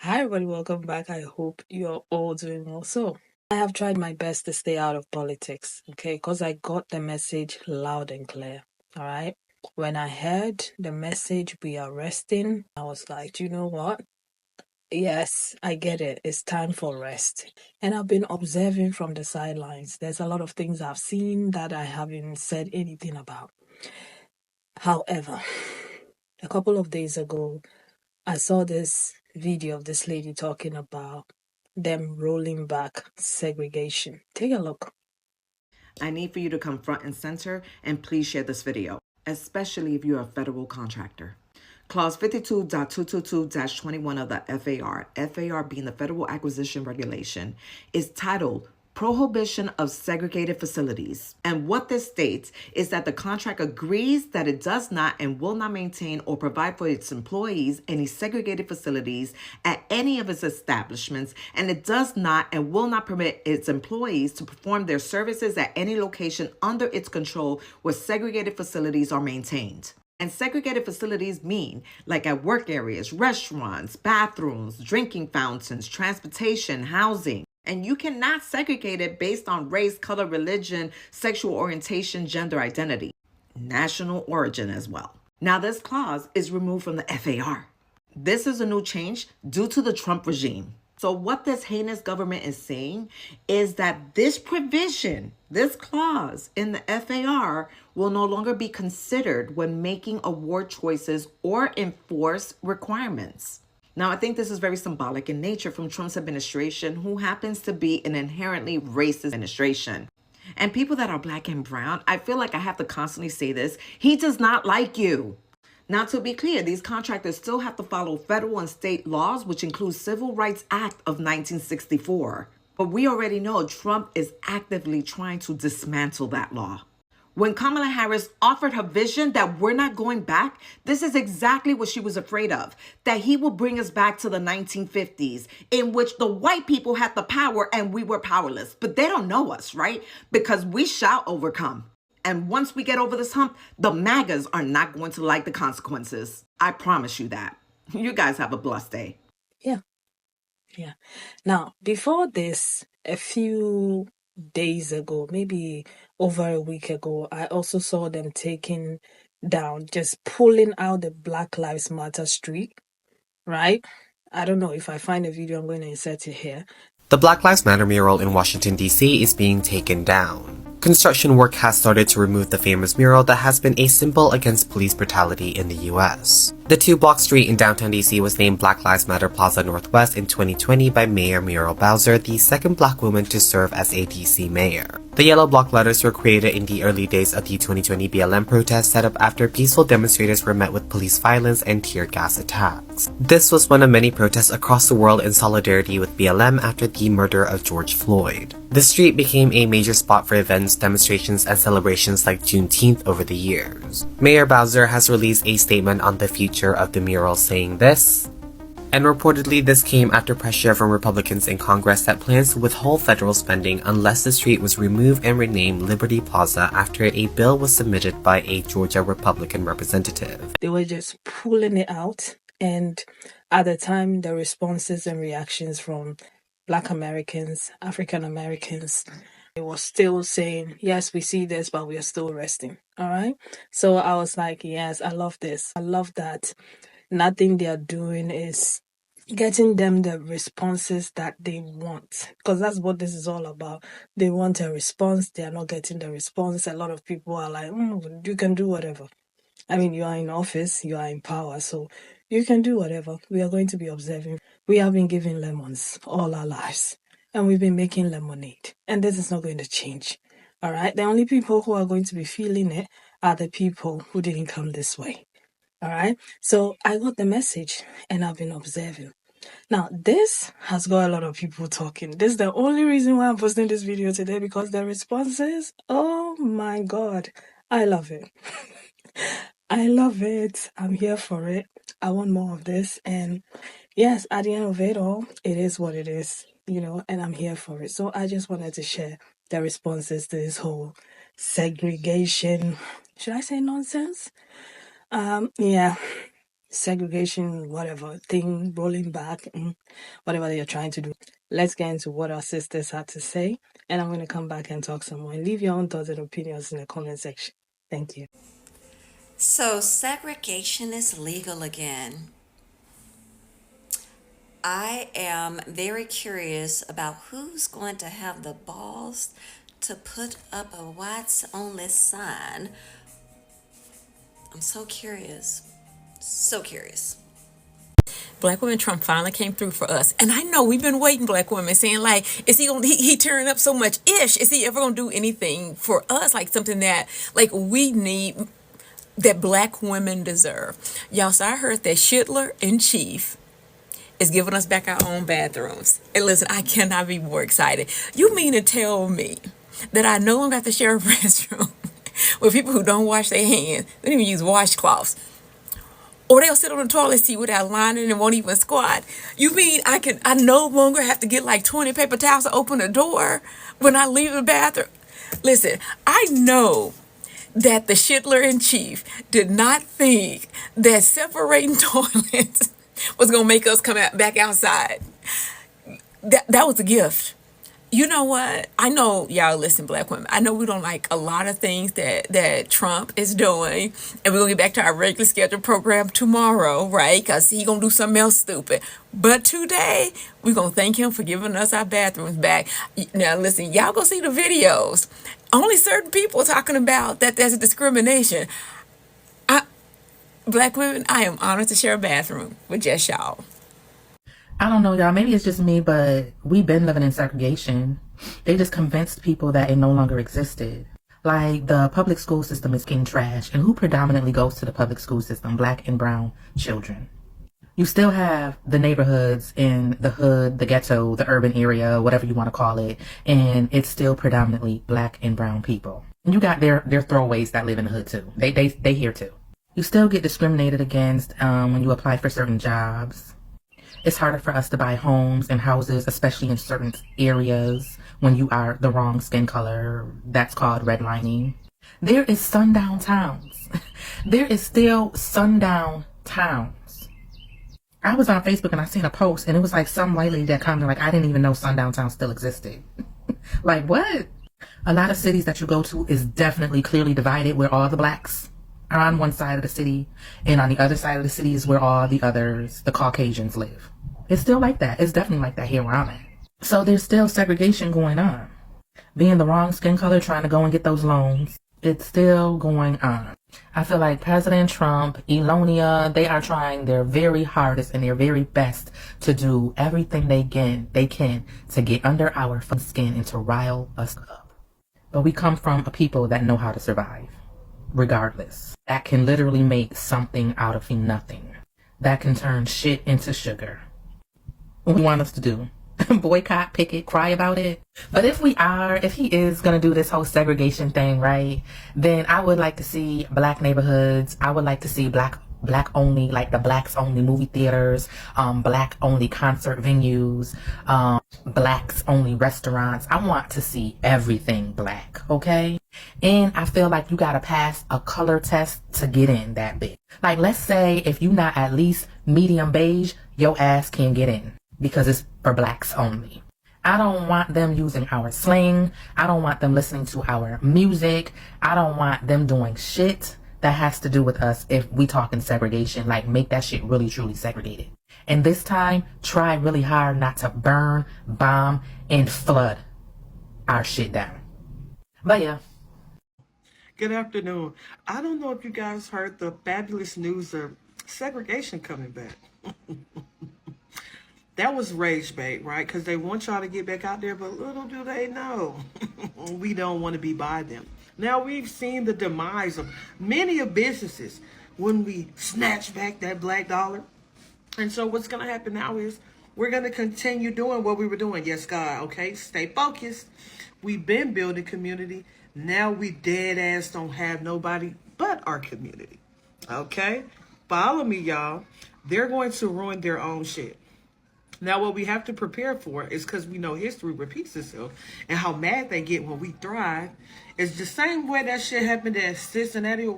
Hi, everybody, welcome back. I hope you're all doing well. So, I have tried my best to stay out of politics, okay, because I got the message loud and clear. All right. When I heard the message, we are resting, I was like, you know what? Yes, I get it. It's time for rest. And I've been observing from the sidelines. There's a lot of things I've seen that I haven't said anything about. However, a couple of days ago, I saw this video of this lady talking about them rolling back segregation. Take a look. I need for you to come front and center and please share this video, especially if you're a federal contractor. Clause 52.222-21 of the FAR being the Federal Acquisition Regulation, is titled Prohibition of Segregated Facilities. And what this states is that the contract agrees that it does not and will not maintain or provide for its employees any segregated facilities at any of its establishments, and it does not and will not permit its employees to perform their services at any location under its control where segregated facilities are maintained. And segregated facilities mean like at work areas, restaurants, bathrooms, drinking fountains, transportation, housing. And you cannot segregate it based on race, color, religion, sexual orientation, gender identity, national origin as well. Now, this clause is removed from the FAR. This is a new change due to the Trump regime. So what this heinous government is saying is that this provision, this clause in the FAR will no longer be considered when making award choices or enforce requirements. Now, I think this is very symbolic in nature from Trump's administration, who happens to be an inherently racist administration. And people that are black and brown, I feel like I have to constantly say this, he does not like you. Now, to be clear, these contractors still have to follow federal and state laws, which include Civil Rights Act of 1964. But we already know Trump is actively trying to dismantle that law. When Kamala Harris offered her vision that we're not going back, this is exactly what she was afraid of, that he will bring us back to the 1950s, in which the white people had the power and we were powerless. But they don't know us, right? Because we shall overcome. And once we get over this hump, the MAGAs are not going to like the consequences. I promise you that. You guys have a blessed day. Yeah, yeah. Now, before this, a few days ago, maybe over a week ago, I also saw them taking down, just pulling out the Black Lives Matter street, right? I don't know if I find a video, I'm going to insert it here. The Black Lives Matter mural in Washington, D.C. is being taken down. Construction work has started to remove the famous mural that has been a symbol against police brutality in the US. The 2-block street in downtown DC was named Black Lives Matter Plaza Northwest in 2020 by Mayor Muriel Bowser, the second black woman to serve as a DC mayor. The yellow block letters were created in the early days of the 2020 BLM protests set up after peaceful demonstrators were met with police violence and tear gas attacks. This was one of many protests across the world in solidarity with BLM after the murder of George Floyd. The street became a major spot for events, demonstrations, and celebrations like Juneteenth over the years. Mayor Bowser has released a statement on the future of the mural saying this, and reportedly this came after pressure from Republicans in Congress that plans to withhold federal spending unless the street was removed and renamed Liberty Plaza after a bill was submitted by a Georgia Republican representative. They were just pulling it out, and at the time, the responses and reactions from Black Americans, African Americans, it was still saying, yes, we see this, but we are still resting. All right. So I was like, yes, I love this. I love that nothing they are doing is getting them the responses that they want, because that's what this is all about. They want a response, they are not getting the response. A lot of people are like, you can do whatever. I mean, you are in office, you are in power, so you can do whatever. We are going to be observing. We have been giving lemons all our lives, and we've been making lemonade, and this is not going to change. All right. The only people who are going to be feeling it are the people who didn't come this way. All right. So I got the message, and I've been observing. Now, this has got a lot of people talking. This is the only reason why I'm posting this video today, because the responses, oh my God, I love it. I love it. I'm here for it. I want more of this. And yes, at the end of it all, it is what it is, and I'm here for it. So I just wanted to share the responses to this whole segregation. Should I say nonsense? Yeah. segregation, whatever thing, rolling back, whatever you're trying to do. Let's get into what our sisters had to say, and I'm going to come back and talk some more. And leave your own thoughts and opinions in the comment section. Thank you. So, segregation is legal again. I am very curious about who's going to have the balls to put up a whites only sign. I'm so curious. So curious. Black women, Trump finally came through for us. And I know we've been waiting, Black women, saying like, is he gonna, he turning up so much ish? Is he ever gonna do anything for us? Like something that like we need, that Black women deserve. Y'all, so I heard that Schindler in Chief is giving us back our own bathrooms. And listen, I cannot be more excited. You mean to tell me that I no longer have to share a restroom with people who don't wash their hands? They don't even use washcloths. Or they'll sit on the toilet seat without lining and won't even squat. You mean I no longer have to get like 20 paper towels to open the door when I leave the bathroom? Listen, I know that the Schindler in Chief did not think that separating toilets was gonna make us come back outside. That was a gift. You know what? I know y'all listen, Black women. I know we don't like a lot of things that Trump is doing, and we're gonna get back to our regular scheduled program tomorrow, right? Because he gonna do something else stupid. But today, we're gonna thank him for giving us our bathrooms back. Now, listen, y'all go see the videos. Only certain people talking about that there's a discrimination. Black women, I am honored to share a bathroom with just y'all. I don't know, y'all. Maybe it's just me, but we've been living in segregation. They just convinced people that it no longer existed. Like, the public school system is getting trash. And who predominantly goes to the public school system? Black and brown children. You still have the neighborhoods in the hood, the ghetto, the urban area, whatever you want to call it. And it's still predominantly black and brown people. And you got their throwaways that live in the hood, too. They here, too. You still get discriminated against when you apply for certain jobs. It's harder for us to buy homes and houses, especially in certain areas when you are the wrong skin color. That's called redlining. There is sundown towns. There is still sundown towns. I was on Facebook and I seen a post and it was like some white lady that commented like, I didn't even know sundown towns still existed. Like, what? A lot of cities that you go to is definitely clearly divided, where all the blacks are on one side of the city, and on the other side of the city is where all the others, the Caucasians, live. It's still like that. It's definitely like that here where I'm at. So there's still segregation going on. Being the wrong skin color, trying to go and get those loans, it's still going on. I feel like President Trump, Elonia, they are trying their very hardest and their very best to do everything they can to get under our skin and to rile us up. But we come from a people that know how to survive, regardless. That can literally make something out of nothing. That can turn shit into sugar. What do you want us to do? Boycott, picket, cry about it? But if he is going to do this whole segregation thing, right, then I would like to see black neighborhoods. I would like to see black only, like the blacks only movie theaters, black only concert venues, blacks only restaurants. I want to see everything black, okay? And I feel like you gotta pass a color test to get in that big. Like, let's say if you not at least medium beige, your ass can't get in because it's for blacks only. I don't want them using our slang. I don't want them listening to our music. I don't want them doing shit that has to do with us if we talking segregation. Like, make that shit really truly segregated. And this time, try really hard not to burn, bomb, and flood our shit down. But yeah. Good afternoon. I don't know if you guys heard the fabulous news of segregation coming back. That was rage bait, right? Because they want y'all to get back out there, but little do they know, we don't want to be by them. Now, we've seen the demise of many of businesses when we snatch back that black dollar. And so what's going to happen now is we're going to continue doing what we were doing. Yes, God, okay? Stay focused. We've been building community. Now we dead ass don't have nobody but our community. Okay? Follow me, y'all. They're going to ruin their own shit. Now, what we have to prepare for is, because we know history repeats itself, and how mad they get when we thrive, is the same way that shit happened at Cincinnati, or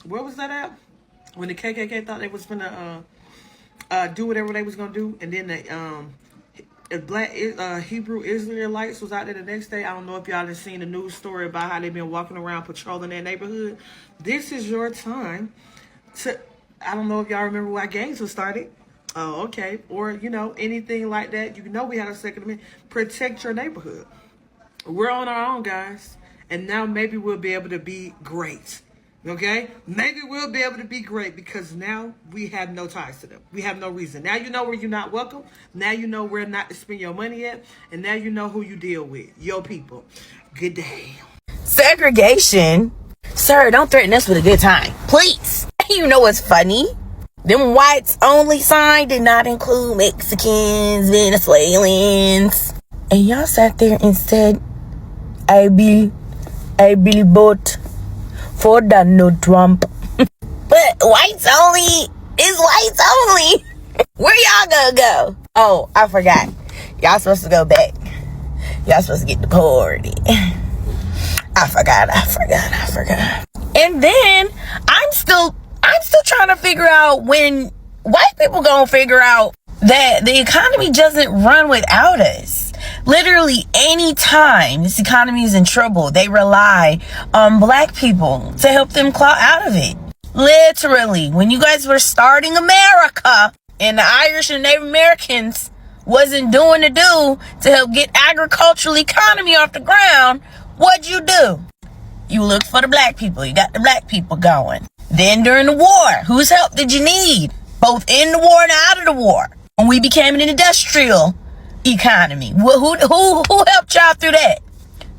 where was that at? when the KKK thought they was gonna do whatever they was gonna do, and then the black Hebrew Israelites was out there the next day. I don't know if y'all have seen the news story about how they've been walking around patrolling their neighborhood. This is your time to. I don't know if y'all remember why gangs were started. Oh, okay. Or, anything like that. We had a Second Amendment. Protect your neighborhood. We're on our own, guys. And now maybe we'll be able to be great. Okay? Maybe we'll be able to be great because now we have no ties to them. We have no reason. Now you know where you're not welcome. Now you know where not to spend your money at. And now you know who you deal with. Your people. Good day. Segregation? Sir, don't threaten us with a good time. Please. You know what's funny? Them whites only sign did not include Mexicans, Venezuelans. And y'all sat there and said, I will vote for Donald Trump. But whites only is whites only. Where y'all gonna go? Oh, I forgot. Y'all supposed to go back. Y'all supposed to get deported. I forgot. And then I'm still trying to figure out when white people gonna figure out that the economy doesn't run without us. Literally any time this economy is in trouble, they rely on black people to help them claw out of it. Literally, when you guys were starting America and the Irish and Native Americans wasn't doing the do to help get agricultural economy off the ground, what'd you do? You looked for the black people. You got the black people going. Then during the war, whose help did you need? Both in the war and out of the war. When we became an industrial economy, who helped y'all through that?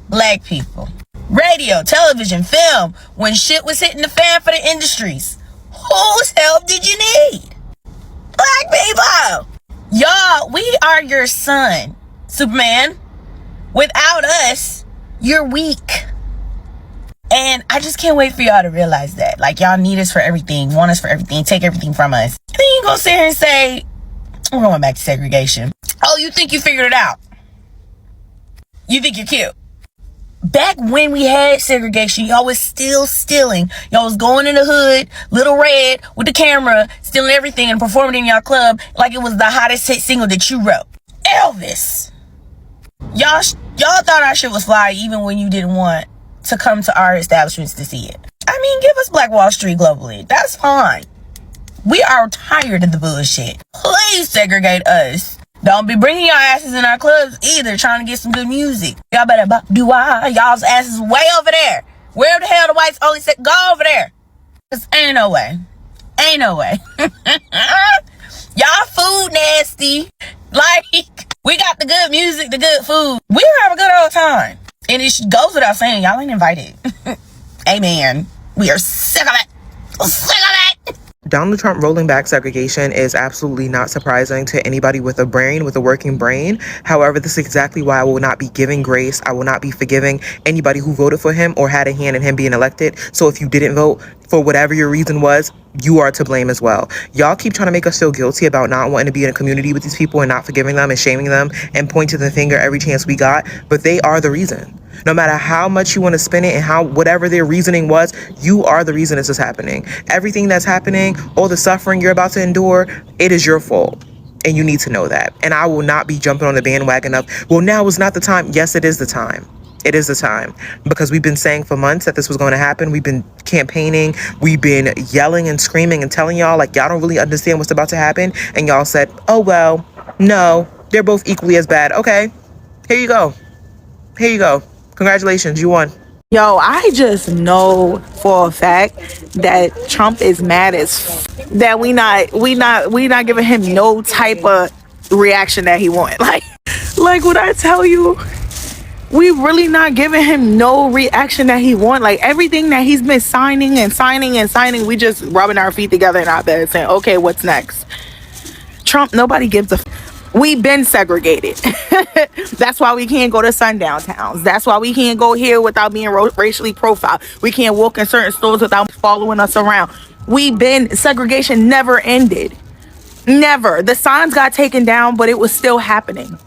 Black people. Radio, television, film, when shit was hitting the fan for the industries, whose help did you need? Black people. Y'all, we are your son, Superman. Without us, you're weak. And I just can't wait for y'all to realize that. Like, y'all need us for everything, want us for everything, take everything from us. And then you go sit here and say, we're going back to segregation. Oh, you think you figured it out? You think you're cute? Back when we had segregation, y'all was still stealing. Y'all was going in the hood, Little Red, with the camera, stealing everything and performing in y'all club like it was the hottest hit single that you wrote. Elvis. Y'all thought our shit was fly even when you didn't want to come to our establishments to see it. I mean, give us Black Wall Street globally. That's fine. We are tired of the bullshit. Please segregate us. Don't be bringing y'all asses in our clubs either, trying to get some good music. Y'all better y'all's asses way over there. Where the hell the whites only say go over there? Cause ain't no way. Y'all food nasty. Like, we got the good music, the good food. We have a good old time. And it goes without saying, y'all ain't invited. Amen. We are sick of it. Sick of it. Donald Trump rolling back segregation is absolutely not surprising to anybody with a brain, with a working brain. However, this is exactly why I will not be giving grace. I will not be forgiving anybody who voted for him or had a hand in him being elected. So if you didn't vote, for whatever your reason was, you are to blame as well. Y'all keep trying to make us feel guilty about not wanting to be in a community with these people and not forgiving them and shaming them and pointing the finger every chance we got. But they are the reason. No matter how much you want to spin it and whatever their reasoning was, you are the reason this is happening. Everything that's happening, all the suffering you're about to endure, it is your fault. And you need to know that. And I will not be jumping on the bandwagon of, well, now is not the time. Yes, it is the time. It is the time, because we've been saying for months that this was going to happen. We've been campaigning. We've been yelling and screaming and telling y'all like y'all don't really understand what's about to happen. And y'all said, oh, well, no, they're both equally as bad. Okay, here you go. Congratulations, you won. Yo, I just know for a fact that Trump is mad as that we not giving him no type of reaction that he want. Like what I tell you, we really not giving him no reaction that he want. Like everything that he's been signing, we just rubbing our feet together in our bed saying, okay, what's next? Trump, nobody gives a we been segregated. That's why we can't go to sundown towns. That's why we can't go here without being racially profiled. We can't walk in certain stores without following us around. Segregation never ended. Never. The signs got taken down, but it was still happening.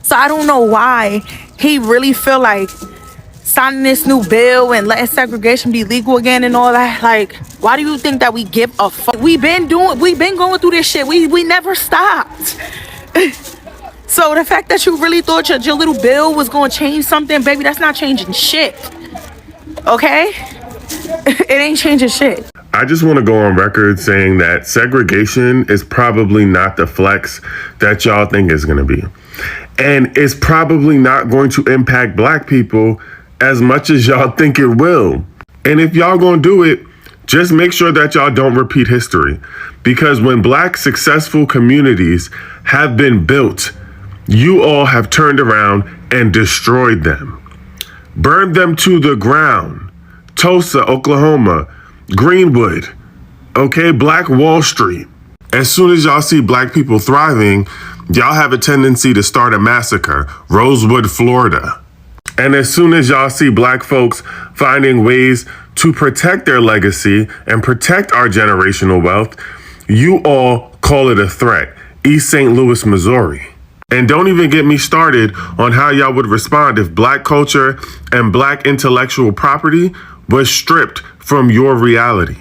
So I don't know why he really feel like signing this new bill and letting segregation be legal again and all that. Like, why do you think that we give a fuck? We've been going through this shit. We never stopped. So the fact that you really thought your little bill was gonna change something, baby, that's not changing shit. Okay? It ain't changing shit. I just want to go on record saying that segregation is probably not the flex that y'all think it's going to be. And it's probably not going to impact black people as much as y'all think it will. And if y'all going to do it, just make sure that y'all don't repeat history. Because when black successful communities have been built, you all have turned around and destroyed them. Burned them to the ground. Tulsa, Oklahoma, Greenwood, okay, Black Wall Street. As soon as y'all see black people thriving, y'all have a tendency to start a massacre, Rosewood, Florida. And as soon as y'all see black folks finding ways to protect their legacy and protect our generational wealth, you all call it a threat, East St. Louis, Missouri. And don't even get me started on how y'all would respond if black culture and black intellectual property was stripped from your reality.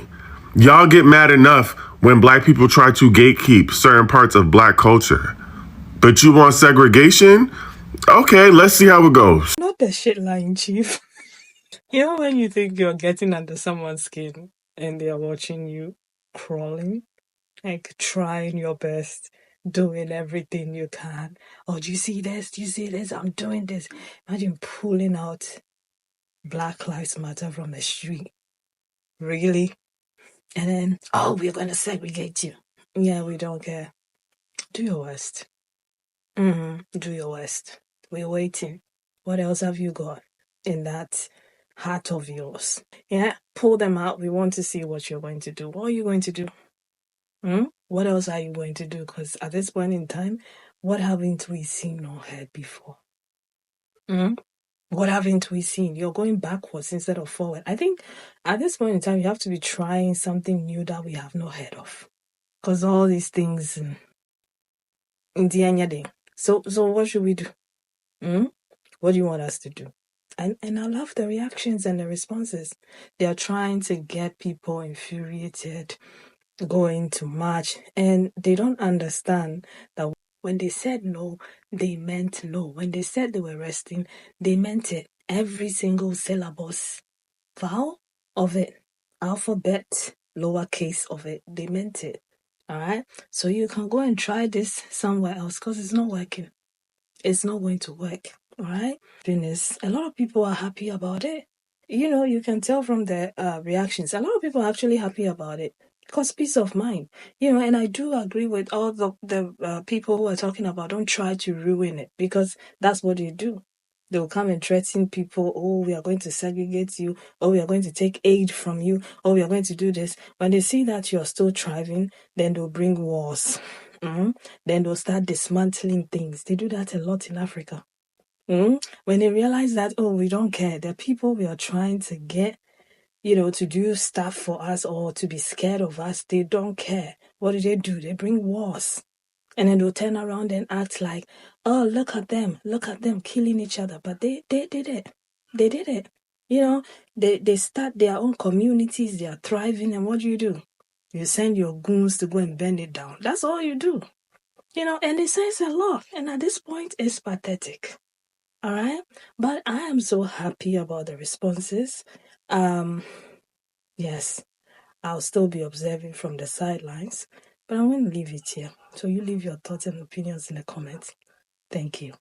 Y'all get mad enough when black people try to gatekeep certain parts of black culture. But you want segregation? Okay, let's see how it goes. Not the shit line, chief. You know when you think you're getting under someone's skin and they're watching you crawling, like trying your best, doing everything you can. Oh, do you see this? Do you see this? I'm doing this. Imagine pulling out Black Lives Matter from the street. Really? And then, oh, we're going to segregate you. Yeah, we don't care. Do your worst. Do your worst. We're waiting. What else have you got in that heart of yours? Yeah, pull them out. We want to see what you're going to do. What are you going to do? What else are you going to do? Because at this point in time, what haven't we seen or heard before? What haven't we seen? You're going backwards instead of forward. I think at this point in time, you have to be trying something new that we have not heard of. Because all these things in the end of the day. So what should we do? What do you want us to do? And I love the reactions and the responses. They are trying to get people infuriated, going to march, and they don't understand that when they said no, they meant no. When they said they were resting, they meant it. Every single syllabus, vowel of it, alphabet, lowercase of it, they meant it. All right? So you can go and try this somewhere else because it's not working. It's not going to work. All right? Goodness, a lot of people are happy about it. You can tell from the reactions. A lot of people are actually happy about it because peace of mind. And I do agree with all the people who are talking about don't try to ruin it because that's what they do. They'll come and threaten people. Oh, we are going to segregate you. Oh, we are going to take aid from you. Oh, we are going to do this. When they see that you're still thriving, then they'll bring wars. Then they'll start dismantling things. They do that a lot in Africa. When they realize that, oh, we don't care, the people we are trying to get, to do stuff for us or to be scared of us, they don't care. What do? They bring wars. And then they'll turn around and act like, oh, look at them killing each other. But they did it. They did it. They start their own communities, they are thriving, and what do? You send your goons to go and bend it down. That's all you do. And it says a lot. And at this point, it's pathetic. All right. But I am so happy about the responses. Yes, I'll still be observing from the sidelines, but I'm going to leave it here. So you leave your thoughts and opinions in the comments. Thank you.